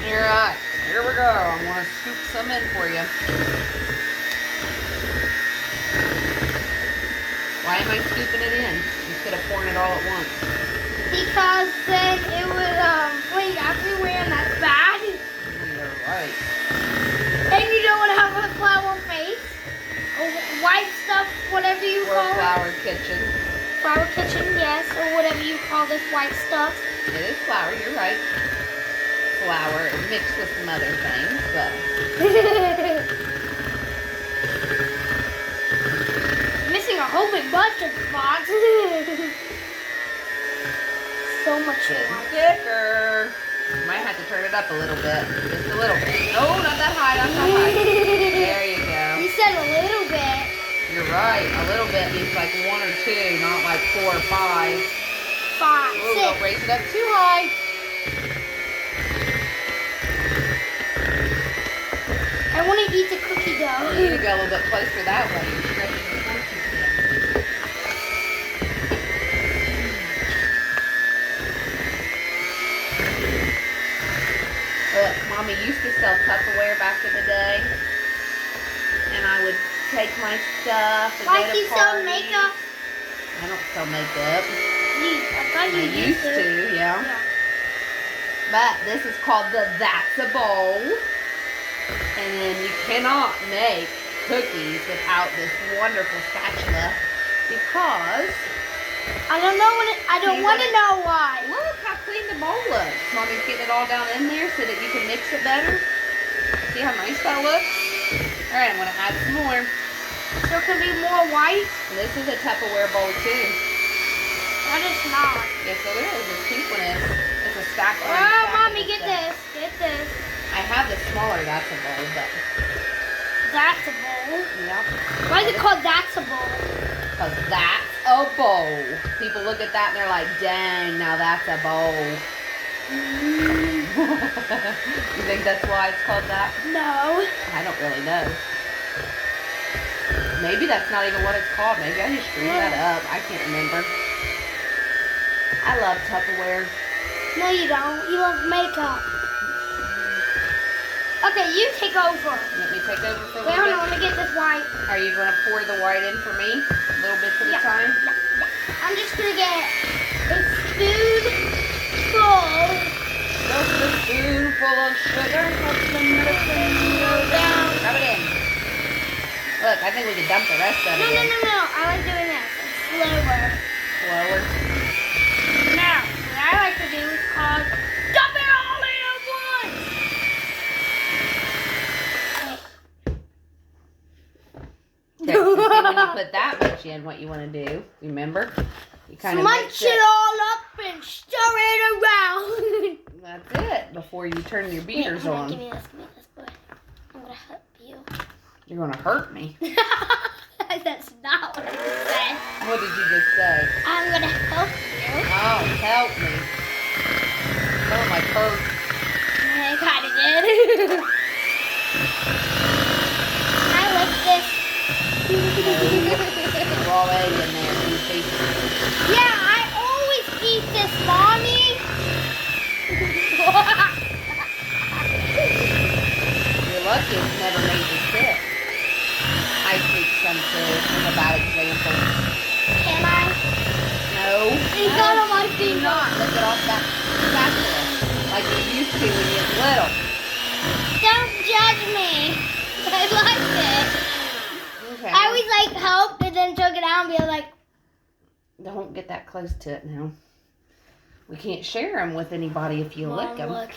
Alright, here we go. I'm going to scoop some in for you. Why am I scooping it in instead of pouring it all at once? Because then it would fling everywhere and that's bad. You're right. And you don't want to have a flour face. Or white stuff, whatever you Or call it. flour kitchen. Flour kitchen, yes. Or whatever you call this white stuff. It is flour, you're right. Flour mixed with some other things, but Missing a whole big bunch of spots. So much more. thicker. You might have to turn it up a little bit. Just a little bit. No, not that high, not that high. There you go. You said a little bit. You're right. A little bit means like 1 or 2, not like 4 or 5. 5, Ooh, 6. don't raise it up too high. I want to eat the cookie dough. You need to go a little bit closer that way. You're stretching your arms too thin. Look, Mommy used to sell Tupperware back in the day. And I would take my stuff and Like go to you sell parties. makeup? I don't sell makeup. I thought I you used to, yeah. But this is called the That's a Bowl. And then you cannot make cookies without this wonderful spatula because I don't know what I don't You want to wanna- know why. look how clean the bowl looks. Mommy's getting it all down in there so that you can mix it better. See how nice that looks? Alright, I'm going to add some more. So it can be more white? And this is a Tupperware bowl too. That is not. Yes, it is. This pink one is. It's a stack. Oh, Mommy, get this. Get this. I have the smaller That's a Bowl, but That's a bowl. yeah. Why is it called That's a bowl? Because that's a bowl. People look at that and they're like, dang, now that's a bowl. You think that's why it's called that? No. I don't really know. Maybe that's not even what it's called. Maybe I just screwed that up. I can't remember. I love Tupperware. No, you don't. You love makeup. Okay, you take over. Let me take over for a Wait, hold little on. bit. Let me get this white. Are you going to pour the white in for me? A little bit at a Yeah. time? I'm just going to get a spoonful. Just a spoonful of sugar. Let the medicine go down. Rub it in. Look, I think we could dump the rest of No, it no, in. no, no. I like doing this. It's slower. Slower. Now, what I like to do is called dump it all in at once. Okay, so see, when you put that much in, what you want to do, remember? You kind of Munch it all up and stir it around. That's it, before you turn your beaters Here, on. Give me this, boy. I'm gonna help you. You're going to hurt me. That's not what I said. What did you just say? I'm gonna help you. Oh, help me. Oh, my hurt. I kinda did. I like this. You're already in there. You see? Yeah, I always eat this, Mommy. You're lucky it's never made you sick. I speak some too. I'm a bad example. Can I? No. It got on my Do finger. not lick it off that spatula like you used to when you was little. Don't judge me. I liked it. Okay. I always like helped and then took it out and be like, Don't get that close to it now. We can't share them with anybody if you lick Mom, them. look.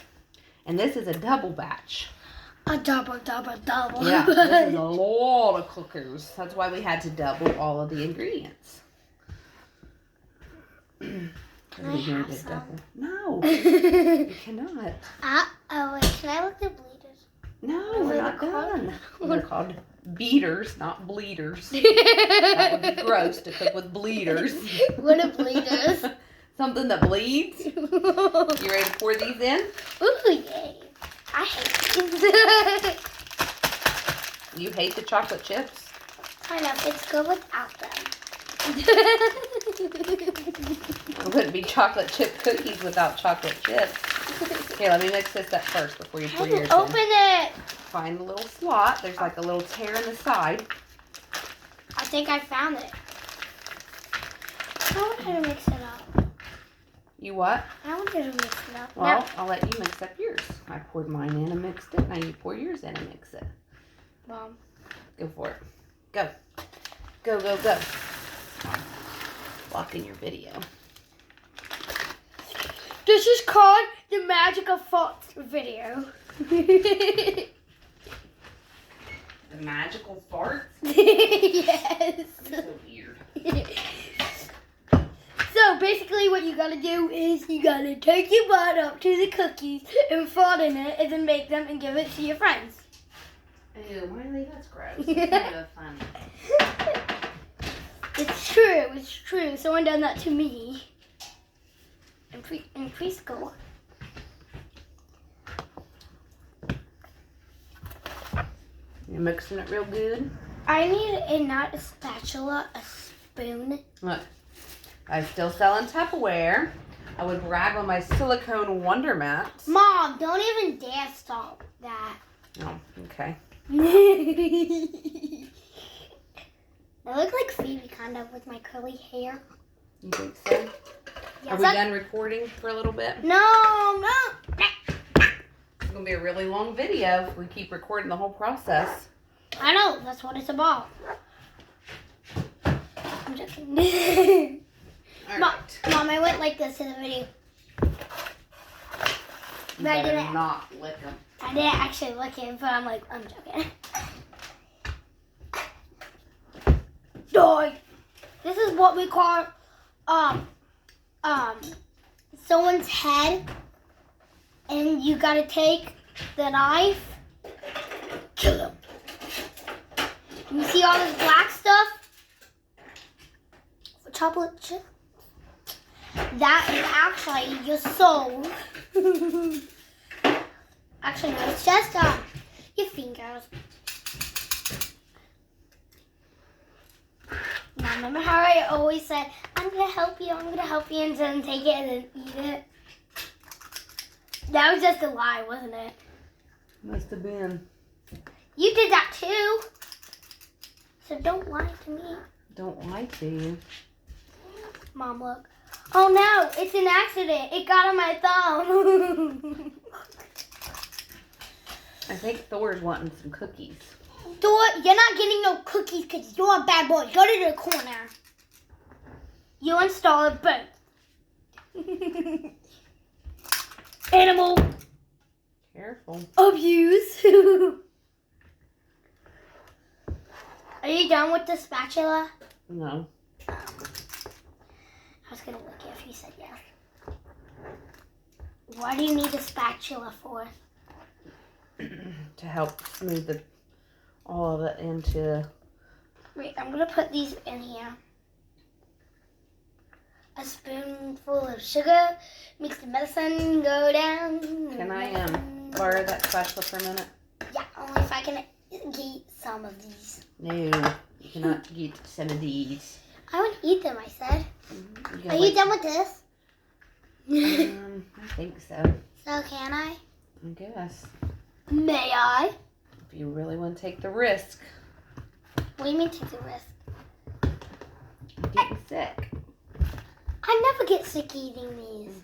And this is a double batch. A double, double, double. Yeah, this is a lot of cookers. That's why we had to double all of the ingredients. Can I We here have to some? double. No, you cannot. Oh, wait, can I look at bleeders? No, What we're are not they called? done. They're called beaters, not bleeders. That would be gross to cook with bleeders. What are bleeders? Something that bleeds. You ready to pour these in? Ooh, yay. I hate these. You hate the chocolate chips? I know, it's good without them. It wouldn't be chocolate chip cookies without chocolate chips. Okay, let me mix this up first before you pour How do you yours open in. it? Find the little slot. There's like a little tear in the side. I think I found it. I want her to mix it up. You what? I want her to mix it up. Well, Now, I'll let you mix up yours. I poured mine in and mixed it. Now you pour yours in and mix it. Mom. Go for it. Go. Go, go, go. Blocking your video. This is called the Magic of Farts video. The magical farts? Yes. So weird. So basically what you gotta do is you gotta take your butt up to the cookies and fart in it and then make them and give it to your friends. Ew, Miley, that's gross. It's kind of fun. It's true. Someone done that to me in preschool. You're mixing it real good. I need not a spatula, a spoon. Look, I'm still selling Tupperware. I would brag on my silicone Wonder Mats. Mom, don't even dare stop that. Oh, okay. I look like Phoebe kind of with my curly hair. You think so? Yes, Are we done recording for a little bit? No. It's going to be a really long video if we keep recording the whole process. I know, that's what it's about. I'm joking. All Mom, right. Mom, I went like this in the video. You But I better didn't. not lick them. I didn't actually look it, but I'm joking. Die. This is what we call someone's head, and you gotta take the knife, kill them. You see all this black stuff? Chocolate chip? That is actually your soul. Actually, no, it's just your fingers. Now, remember how I always said, I'm gonna help you, and then take it and then eat it? That was just a lie, wasn't it? Must have been. You did that too. So don't lie to me. Don't lie to you. Mom, look. Oh no, it's an accident. It got on my thumb. I think Thor's wanting some cookies. Thor, you're not getting no cookies because you're a bad boy. Go to the corner. You install a boat. Animal Careful. abuse. Are you done with the spatula? No. I was going to look if you said yes. What do you need a spatula for? To help smooth all of it into. Wait, I'm going to put these in here. A spoonful of sugar makes the medicine go down. Can I borrow that spatula for a minute? Yeah, only if I can get some of these. No, you cannot get some of these. I would eat them, I said. Mm-hmm. Are you done with this? I think so. So can I? I guess. May I? If you really want to take the risk. What do you mean take the risk? You're getting sick. I never get sick eating these.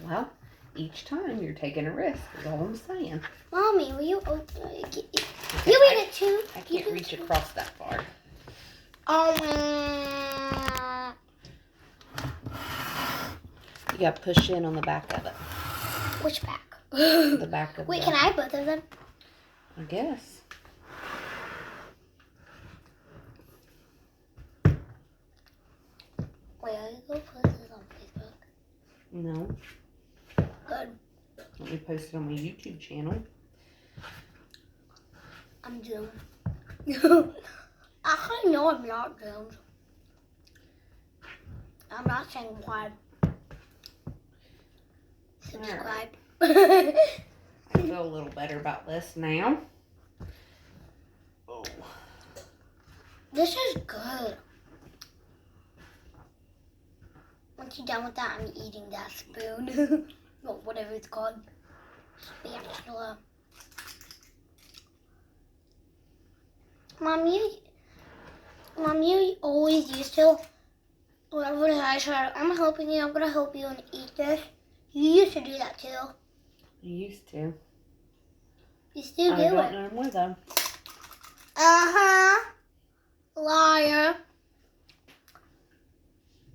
Well, each time you're taking a risk, is all I'm saying. Mommy, will you open it? You eat it too. I can't reach across that far. You got to push in on the back of it. Which back? The back of Wait, the... can I have both of them? I guess. Wait, are you going to post this on Facebook? No. Good. Let me post it on my YouTube channel. I'm doomed. Actually, no, I'm not doomed. I'm not saying why. Subscribe. I feel a little better about this now. Oh. This is good. Once you're done with that, I'm eating that spoon. Or whatever it's called. spatula. Mom, you always used to. Whatever I try, I'm helping you. I'm gonna help you and eat this. You used to do that too. I used to. You still do I it. don't know more though. Liar.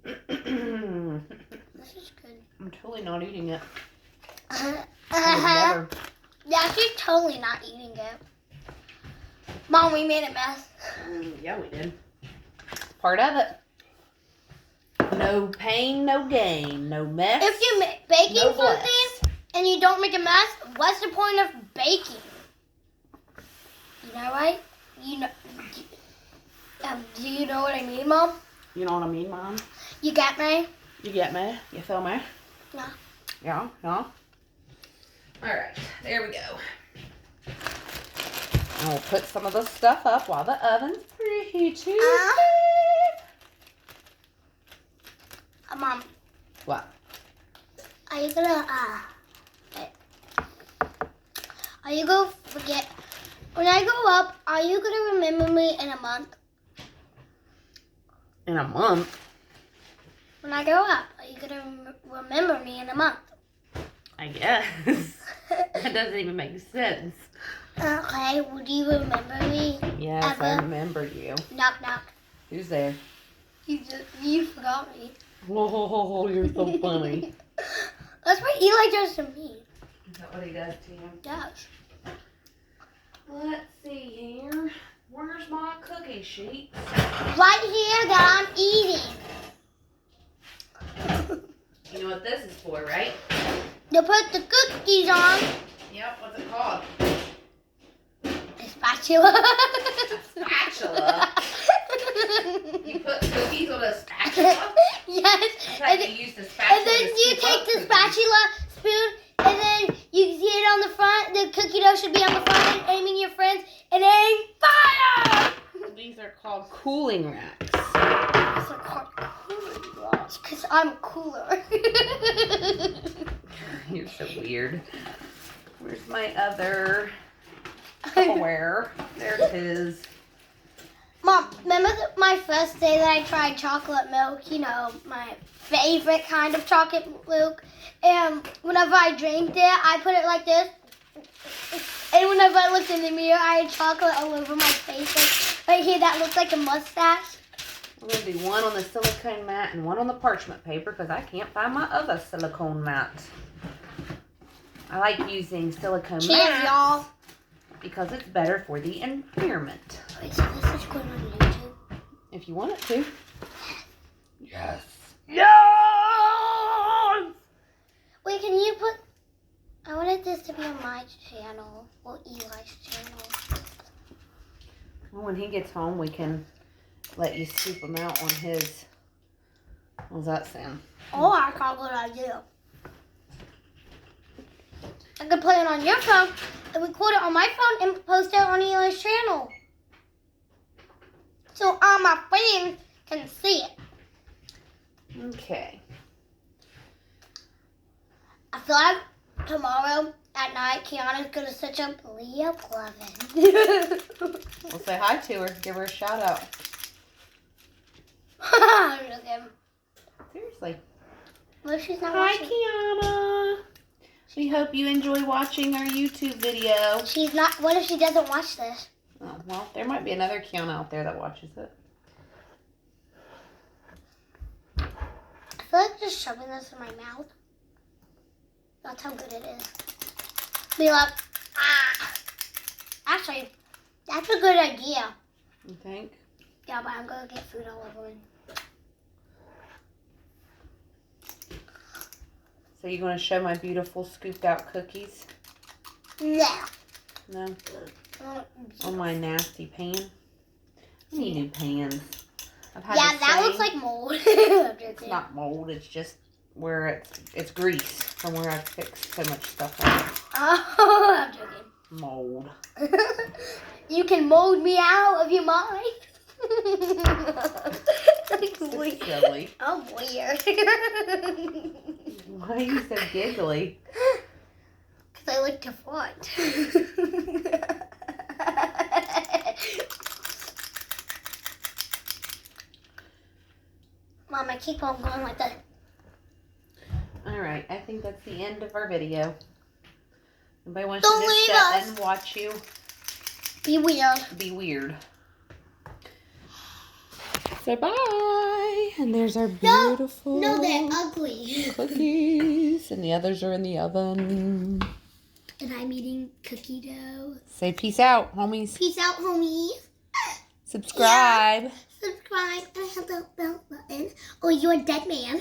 This is good. I'm totally not eating it. I Uh-huh. would never. Yeah, she's totally not eating it. Mom, we made a mess. Yeah, we did. Part of it. No pain, no gain. No mess. If you're baking no something bless. and you don't make a mess, what's the point of baking? You know, right? You know. Do you know what I mean, Mom? You know what I mean, Mom? You get me? You get me? You feel me? Yeah. Yeah, yeah. Alright, there we go. And we'll put some of the stuff up while the oven's preheated. Mom, What? are you gonna, are you gonna forget, when I grow up, are you gonna remember me in a month? In a month? When I grow up, are you gonna remember me in a month? I guess. That doesn't even make sense. Okay, would you remember me? Yes, I Ever? remember you. Knock, knock. Who's there? You forgot me. Oh, you're so funny. That's what Eli does to me. Is that what he does to you? Yes. Let's see here. Where's my cookie sheet? Right here that I'm eating. You know what this is for, right? To put the cookies on. Yep, what's it called? A spatula. Spatula? You put cookies on a spatula? Yes. I thought you used the spatula And then to you scoop take up the cookies. spatula spoon and then you see it on the front. The cookie dough should be on the front and aiming your friends and aim fire. These are called cooling racks. It's like called cooler glass because I'm cooler. You're so weird. Where's my other Tupperware? There it is. Mom, remember my first day that I tried chocolate milk? You know, my favorite kind of chocolate milk. And whenever I drank it, I put it like this. And whenever I looked in the mirror, I had chocolate all over my face. Like right here, that looks like a mustache. I'm going to do one on the silicone mat and one on the parchment paper because I can't find my other silicone mat. I like using silicone Cheers, mats y'all. because it's better for the environment. Wait, so this is going on YouTube? If you want it to. Yes. Yes! Wait, can you put... I wanted this to be on my channel. Or Eli's channel. Well, when he gets home, we can let you scoop them out on his. How's that sound? Oh, I got a good idea. I could play it on your phone and record it on my phone and post it on Eli's channel. So all my friends can see it. Okay. I feel like tomorrow at night, Kiana's going to search up Leah Clevin. We'll say hi to her. Give her a shout out. Seriously. What if she's not Hi, watching? Kiana. We hope you enjoy watching our YouTube video. She's not. What if she doesn't watch this? Oh, well, there might be another Kiana out there that watches it. I feel like just shoving this in my mouth. That's how good it is. Be like, ah. Actually, that's a good idea. You think? Yeah, but I'm gonna get food all over it. So you going to show my beautiful scooped out cookies? No. No? On my nasty pan? I need new pans. I've had Yeah, the that same. looks like mold. It's not mold. It's just where it's grease from where I've fixed so much stuff on it. Oh, I'm joking. Mold. You can mold me out of your mind. It's silly. I'm weird. Why are you so giggly? Because they like to fight. Mom, I keep on going like that. Alright, I think that's the end of our video. Anybody wants Don't to just leave sit us. and watch you Be weird. be weird. Say bye. And there's our beautiful No, they're ugly. cookies. And the others are in the oven. And I'm eating cookie dough. Say peace out, homies. Peace out, homies. Subscribe. Subscribe and hit the bell button, or you're a dead man.